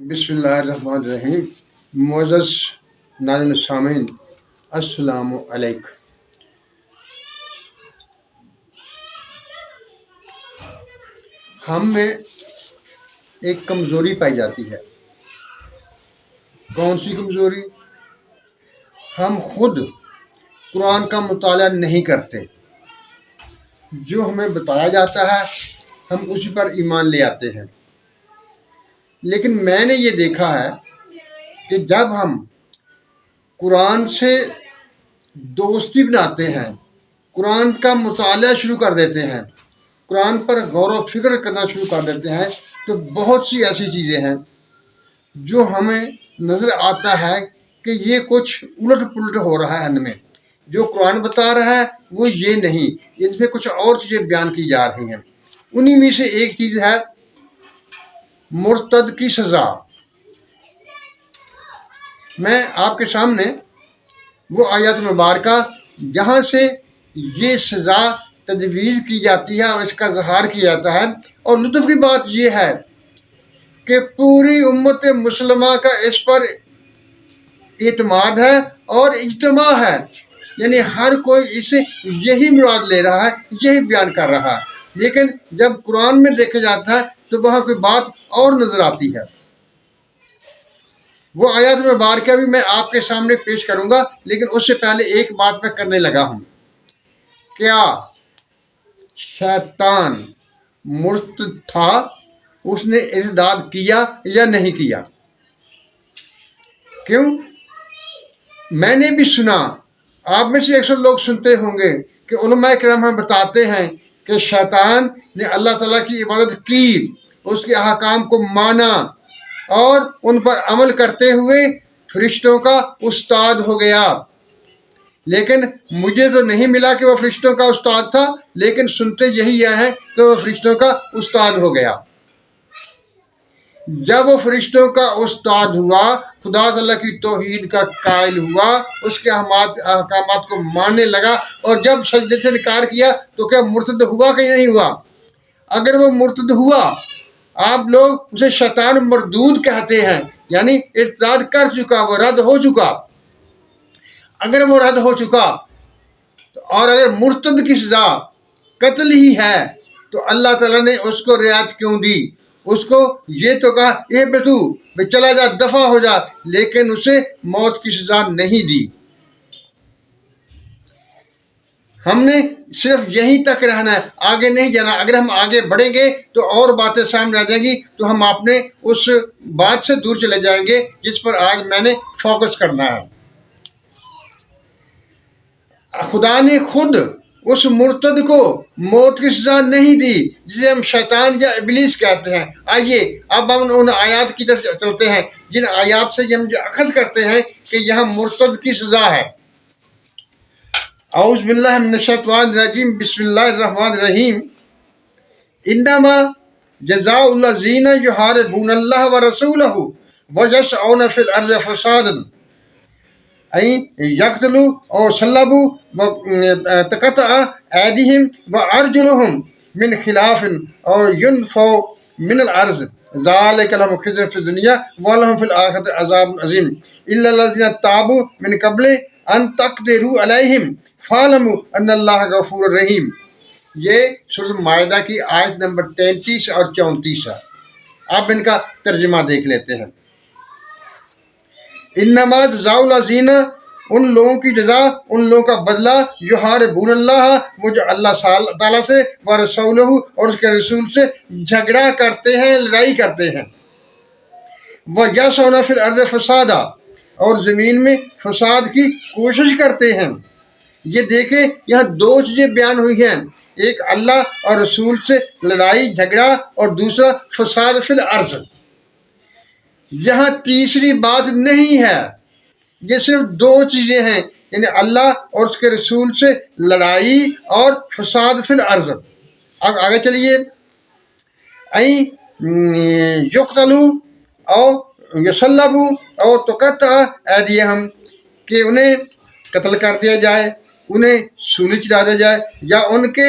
بسم اللہ الرحمن الرحیم۔ معزز ناظرین سامعین، السلام علیکم۔ ہم میں ایک کمزوری پائی جاتی ہے۔ کون سی کمزوری؟ ہم خود قرآن کا مطالعہ نہیں کرتے۔ جو ہمیں بتایا جاتا ہے ہم اسی پر ایمان لے آتے ہیں، لیکن میں نے یہ دیکھا ہے کہ جب ہم قرآن سے دوستی بناتے ہیں، قرآن کا مطالعہ شروع کر دیتے ہیں، قرآن پر غور و فکر کرنا شروع کر دیتے ہیں، تو بہت سی ایسی چیزیں ہیں جو ہمیں نظر آتا ہے کہ یہ کچھ الٹ پلٹ ہو رہا ہے۔ ان میں جو قرآن بتا رہا ہے وہ یہ نہیں، ان میں کچھ اور چیزیں بیان کی جا رہی ہیں۔ انہی میں سے ایک چیز ہے مرتد کی سزا۔ میں آپ کے سامنے وہ آیات مبارکہ جہاں سے یہ سزا تجویز کی جاتی ہے اور اس کا اظہار کیا جاتا ہے، اور لطف کی بات یہ ہے کہ پوری امت مسلمہ کا اس پر اعتماد ہے اور اجتماع ہے، یعنی ہر کوئی اسے یہی مراد لے رہا ہے، یہی بیان کر رہا ہے، لیکن جب قرآن میں دیکھا جاتا ہے تو وہاں کوئی بات اور نظر آتی ہے۔ وہ آیات مبارکہ بھی میں آپ کے سامنے پیش کروں گا، لیکن اس سے پہلے ایک بات میں کرنے لگا ہوں۔ کیا شیطان مرتد تھا؟ اس نے ارتداد کیا یا نہیں کیا؟ کیوں؟ میں نے بھی سنا، آپ میں سے اکثر لوگ سنتے ہوں گے کہ علماء کرام ہمیں بتاتے ہیں کہ شیطان نے اللہ تعالیٰ کی عبادت کی، اس کے احکام کو مانا اور ان پر عمل کرتے ہوئے فرشتوں کا استاد ہو گیا۔ لیکن مجھے تو نہیں ملا کہ وہ فرشتوں کا استاد تھا، لیکن سنتے یہی ہے کہ وہ فرشتوں کا استاد ہو گیا۔ جب وہ فرشتوں کا استاد ہوا، خدا تعالیٰ کی توحید کا قائل ہوا، اس کے احکامات کو ماننے لگا، اور جب سجدے سے انکار کیا تو کیا مرتد ہوا کہ نہیں ہوا؟ اگر وہ مرتد ہوا، آپ لوگ اسے شیطان مردود کہتے ہیں، یعنی ارتداد کر چکا، وہ رد ہو چکا۔ اگر وہ رد ہو چکا اور اگر مرتد کی سزا قتل ہی ہے تو اللہ تعالیٰ نے اس کو رعایت کیوں دی؟ اس کو یہ تو کہا اے بیٹو چلا جا، دفع ہو جا، لیکن اسے موت کی سزا نہیں دی۔ ہم نے صرف یہیں تک رہنا ہے، آگے نہیں جانا۔ اگر ہم آگے بڑھیں گے تو اور باتیں سامنے آ جائیں گی، تو ہم اپنے اس بات سے دور چلے جائیں گے جس پر آج میں نے فوکس کرنا ہے۔ خدا نے خود اس مرتد کو موت کی سزا نہیں دی جسے ہم شیطان یا ابلیس کہتے ہیں۔ آئیے اب ہم ان آیات کی طرف چلتے ہیں جن آیات سے ہم اخذ کرتے ہیں کہ یہاں مرتد کی سزا ہے۔ اعوذ باللہ من الشیطان الرجیم، بسم اللہ الرحمن الرحیم۔ انما جزاء الذین یحاربون اللہ ورسولہ ویسعون فی الارض فسادا یقتلوا او صلبوا وتقطع ایدیہم وارجلہم من خلاف او ینفوا من الارض ذلک لهم خزی فی الدنیا ولہم فی الآخرۃ عذاب عظیم الا الذین تابوا من قبل ان تقدروا علیہم فاعلموا ان اللہ غفور رحیم۔ یہ سورۃ مائدہ کی آیت نمبر 33 اور 34 ہے۔ اب ان کا ترجمہ دیکھ لیتے ہیں۔ انما جزاء الذین، ان لوگوں کی جزا، ان لوگوں کا بدلہ، یحاربون اللہ، وہ جو اللہ تعالیٰ سے ورسولہ اور اس کے رسول سے جھگڑا کرتے ہیں، لڑائی کرتے ہیں، ویسعون فی الارض فسادا، اور زمین میں فساد کی کوشش کرتے ہیں۔ یہ دیکھیں یہاں دو چیزیں بیان ہوئی ہیں، ایک اللہ اور رسول سے لڑائی جھگڑا اور دوسرا فساد فی الارض۔ یہاں تیسری بات نہیں ہے، یہ صرف دو چیزیں ہیں، یعنی اللہ اور اس کے رسول سے لڑائی اور فساد فی الارض۔ اب آگے چلیے، یقتلوا او یصلبوا او تقطع ایدیہم، کہ انہیں قتل کر دیا جائے، انہیں سولی چڑھا دیا جائے، یا ان کے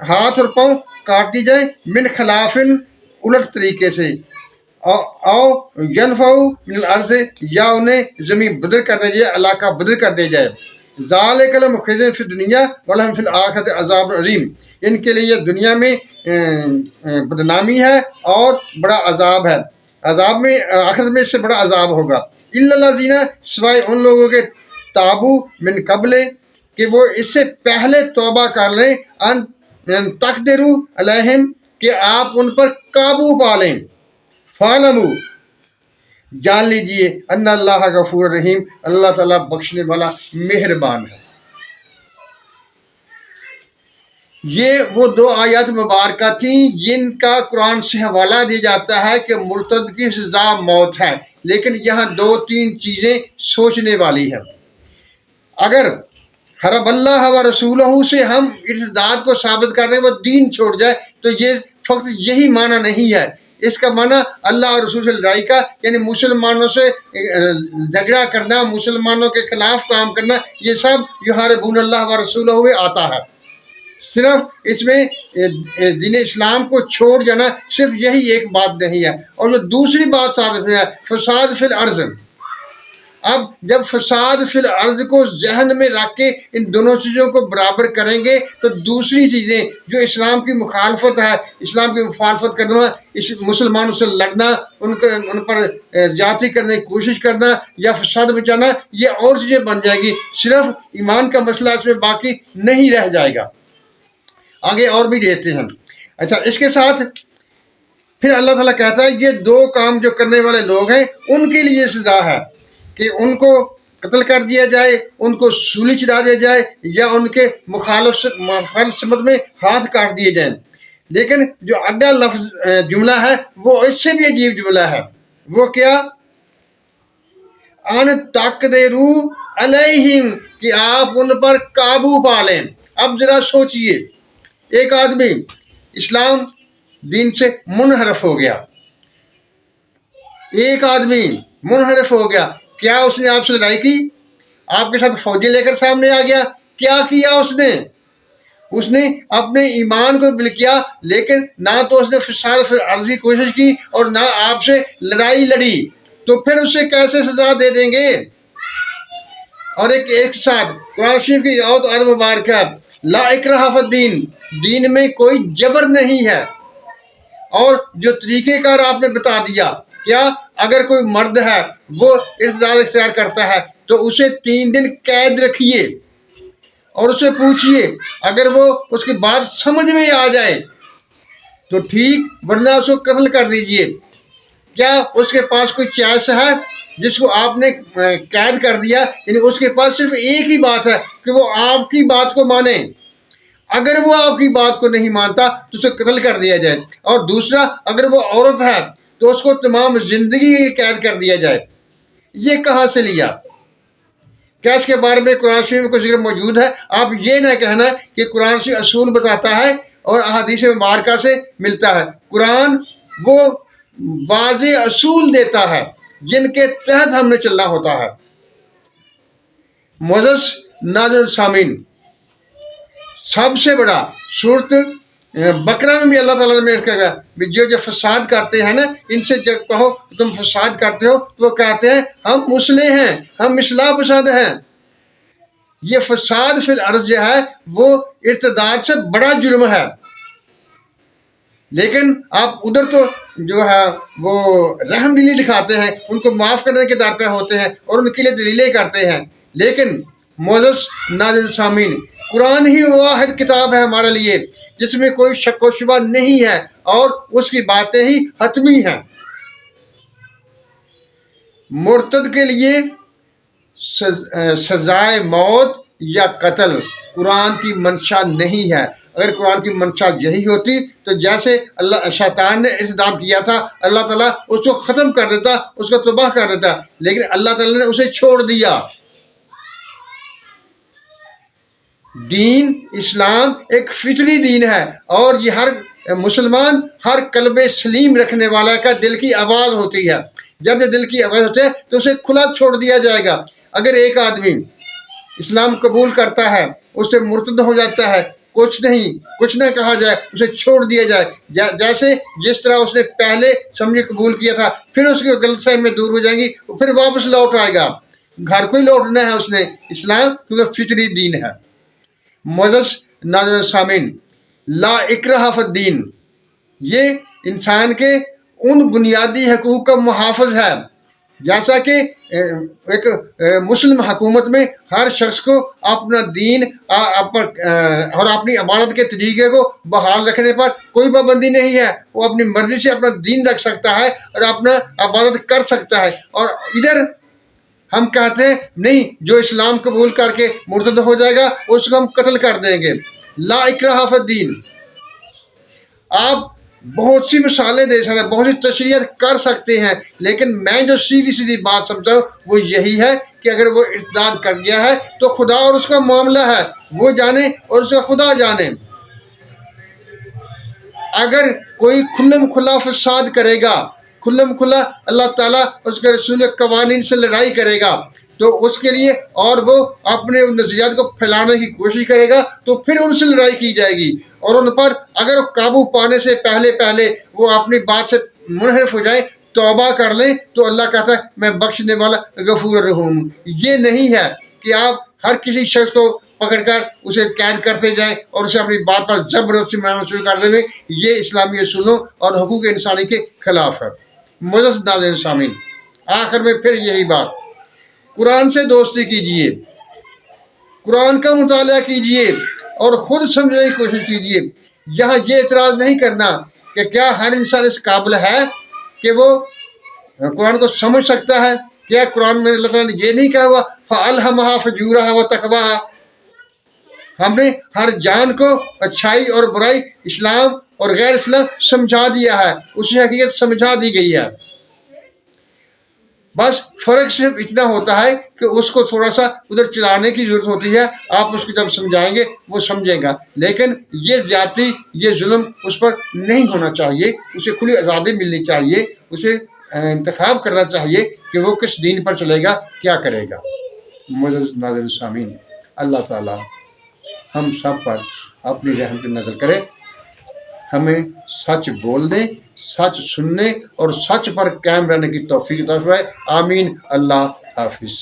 ہاتھ اور پاؤں کاٹ دی جائے، من خلاف، الٹ طریقے سے، او ینفعو من الارض، یا انہیں زمین بدر کر دے جائے، علاقہ بدر کر دے جائے. ذالک لہم خزی فی الدنیا ولہم فی الآخرۃ عذاب عظیم، ان کے لیے دنیا میں بدنامی ہے اور بڑا عذاب ہے، عذاب میں آخرت میں اس سے بڑا عذاب ہوگا. الا الذین، سوائے ان لوگوں کے تابو من قبل کہ وہ اس سے پہلے توبہ کر لیں، ان تقدروا علیہم کہ آپ ان پر قابو پا لیں. فَاعْلَمُوا، جان لیجئے، ان اللہ غفور رحیم، اللہ تعالیٰ بخشنے والا مہربان ہے. یہ وہ دو آیات مبارکہ تھیں جن کا قرآن سے حوالہ دیا جاتا ہے کہ مرتد کی سزا موت ہے، لیکن یہاں دو تین چیزیں سوچنے والی ہیں. اگر حرب اللہ و رسولہ سے ہم ارتداد کو ثابت کر رہے ہیں، وہ دین چھوڑ جائے، تو یہ فقط یہی معنی نہیں ہے. اس کا معنی اللہ اور رسول سے لڑائی کا، یعنی مسلمانوں سے جھگڑا کرنا، مسلمانوں کے خلاف کام کرنا، یہ سب یحاربون اللہ و رسولہ ہوئے آتا ہے. صرف اس میں دین اسلام کو چھوڑ جانا صرف یہی ایک بات نہیں ہے. اور جو دوسری بات صادف ہے فساد فی الارض. اب جب فساد فی الارض کو ذہن میں رکھ کے ان دونوں چیزوں کو برابر کریں گے تو دوسری چیزیں جو اسلام کی مخالفت ہے، اسلام کی مخالفت کرنا، مسلمانوں سے لڑنا، ان پر زیادتی کرنے کی کوشش کرنا یا فساد بچانا، یہ اور چیزیں بن جائے گی. صرف ایمان کا مسئلہ اس میں باقی نہیں رہ جائے گا. آگے اور بھی دیتے ہیں. اچھا، اس کے ساتھ پھر اللہ تعالیٰ کہتا ہے یہ دو کام جو کرنے والے لوگ ہیں ان کے لیے سزا ہے کہ ان کو قتل کر دیا جائے، ان کو سولی چڑھا دیا جائے، یا ان کے مخالف سمت میں ہاتھ کاٹ دیے جائیں. لیکن جو اگلا لفظ جملہ ہے وہ اس سے بھی عجیب جملہ ہے. وہ کیا؟ ان تقدروا علیہم، کہ آپ ان پر قابو پا لیں. اب ذرا سوچئے، ایک آدمی اسلام دین سے منحرف ہو گیا، ایک آدمی منحرف ہو گیا. کیا اس نے آپ سے لڑائی کی؟ آپ کے ساتھ فوجی لے کر سامنے آ گیا؟ کیا کیا اس نے؟ اس نے اپنے ایمان کو بل کیا، لیکن نہ تو اس نے فساد فی الارض کی کوشش کی اور نہ آپ سے لڑائی لڑی. تو پھر اسے کیسے سزا دے دیں گے؟ اور ایک ساتھ قرآن شریف کی اور آیت مبارکہ لا اکراہ فی الدین، دین میں کوئی جبر نہیں ہے. اور جو طریقہ کار آپ نے بتا دیا، کیا اگر کوئی مرد ہے وہ ارتداد اختیار کرتا ہے تو اسے 3 دن قید رکھیے اور اسے پوچھئے، اگر وہ اس کی بات سمجھ میں آ جائے تو ٹھیک، ورنہ اس کو قتل کر دیجئے. کیا اس کے پاس کوئی چوائس ہے جس کو آپ نے قید کر دیا؟ یعنی اس کے پاس صرف ایک ہی بات ہے کہ وہ آپ کی بات کو مانے. اگر وہ آپ کی بات کو نہیں مانتا تو اسے قتل کر دیا جائے. اور دوسرا، اگر وہ عورت ہے تو اس کو تمام زندگی قید کر دیا جائے. یہ کہاں سے لیا؟ کیا اس کے بارے میں قرآن شریف میں کوئی ذکر موجود ہے؟ آپ یہ نہ کہنا کہ قرآن سے اصول بتاتا ہے اور احادیث مبارکہ سے ملتا ہے. قرآن وہ واضح اصول دیتا ہے جن کے تحت ہم نے چلنا ہوتا ہے. معزز ناظرین سامعین، سب سے بڑا صورت بقرہ میں بھی اللہ تعالیٰ نے کہا جو فساد کرتے ہیں نا، ان سے جب کہو تم فساد کرتے ہو تو وہ کہتے ہیں ہم مصلح ہیں، ہم اصلاح پسند ہیں. یہ فساد فی الارض جو ہے وہ ارتداد سے بڑا جرم ہے. لیکن آپ ادھر تو جو ہے وہ رحم دلی دکھاتے ہیں، ان کو معاف کرنے کے در پہ ہوتے ہیں اور ان کے لیے دلیلیں کرتے ہیں. لیکن معزز ناظرین سامعین، قرآن ہی واحد کتاب ہے ہمارے لیے جس میں کوئی شک و شبہ نہیں ہے اور اس کی باتیں ہی حتمی ہیں. مرتد کے لیے سزائے موت یا قتل قرآن کی منشا نہیں ہے. اگر قرآن کی منشا یہی ہوتی تو جیسے شیطان نے ارتداد کیا تھا، اللہ تعالیٰ اس کو ختم کر دیتا، اس کو تباہ کر دیتا. لیکن اللہ تعالیٰ نے اسے چھوڑ دیا. دین اسلام ایک فطری دین ہے اور یہ ہر مسلمان، ہر قلب سلیم رکھنے والا کا دل کی آواز ہوتی ہے. جب یہ دل کی آواز ہوتی ہے تو اسے کھلا چھوڑ دیا جائے گا. اگر ایک آدمی اسلام قبول کرتا ہے، اس سے مرتد ہو جاتا ہے، کچھ نہیں، کچھ نہ کہا جائے، اسے چھوڑ دیا جائے، جیسے جس طرح اس نے پہلے سمجھے قبول کیا تھا، پھر اس کی غلط فہمی دور ہو جائیں گی، پھر واپس لوٹ آئے گا۔ گھر کو ہی لوٹنا ہے اس نے، اسلام کیونکہ فطری دین ہے۔ معزز ناظرین سامعین، لا اکراہ فی الدین یہ انسان کے ان بنیادی حقوق کا محافظ ہے، جیسا کہ ایک مسلم حکومت میں ہر شخص کو اپنا دین اور اپنی عبادت کے طریقے کو بحال رکھنے پر کوئی پابندی نہیں ہے، وہ اپنی مرضی سے اپنا دین رکھ سکتا ہے اور اپنا عبادت کر سکتا ہے۔ اور ادھر ہم کہتے ہیں نہیں، جو اسلام قبول کر کے مرتد ہو جائے گا اس کو ہم قتل کر دیں گے۔ لا اکراہ فی الدین، آپ بہت سی مثالیں دے سکتے ہیں، بہت سی تشریح کر سکتے ہیں، لیکن میں جو سیدھی سیدھی بات سمجھتا ہوں وہ یہی ہے کہ اگر وہ ارتداد کر گیا ہے تو خدا اور اس کا معاملہ ہے، وہ جانے اور اس کا خدا جانے۔ اگر کوئی کھلم کھلا فساد کرے گا، کھلم کھلا اللہ تعالیٰ اور اس کے رسول کے قوانین سے لڑائی کرے گا، تو اس کے لیے اور وہ اپنے نظریات کو پھیلانے کی کوشش کرے گا تو پھر ان سے لڑائی کی جائے گی، اور ان پر اگر قابو پانے سے پہلے وہ اپنی بات سے منحرف ہو جائے، توبہ کر لیں، تو اللہ کہتا ہے میں بخشنے والا غفور الرحیم ہوں۔ یہ نہیں ہے کہ آپ ہر کسی شخص کو پکڑ کر اسے قید کرتے جائیں اور اسے اپنی بات پر زبردستی منانا شروع کر دیں، یہ اسلامی اصولوں اور حقوق انسانی کے خلاف ہے۔ معزز ناظرین سامعین، آخر میں پھر یہی بات، قرآن سے دوستی کیجیے، قرآن کا مطالعہ کیجیے اور خود سمجھنے کی کوشش کیجیے۔ یہاں یہ اعتراض نہیں کرنا کہ کیا ہر انسان اس قابل ہے کہ وہ قرآن کو سمجھ سکتا ہے۔ کیا قرآن میں اللہ تعالیٰ نے یہ نہیں کہا ہوا فَأَلْهَمَهَا فُجُورَهَا وَتَقْوَاهَا؟ ہم نے ہر جان کو اچھائی اور برائی، اسلام اور غیر اسلام سمجھا دیا ہے، اسی حقیقت سمجھا دی گئی ہے۔ بس فرق صرف اتنا ہوتا ہے کہ اس کو تھوڑا سا ادھر چلانے کی ضرورت ہوتی ہے، آپ اس کو جب سمجھائیں گے وہ سمجھے گا، لیکن یہ زیادتی، یہ ظلم اس پر نہیں ہونا چاہیے، اسے کھلی آزادی ملنی چاہیے، اسے انتخاب کرنا چاہیے کہ وہ کس دین پر چلے گا، کیا کرے گا۔ معزز ناظرین سامعین، اللہ تعالی ہم سب پر اپنی رحم کی نظر کرے، ہمیں سچ بولنے، سچ سننے اور سچ پر قائم رہنے کی توفیق عطا فرمائے۔ آمین۔ اللہ حافظ۔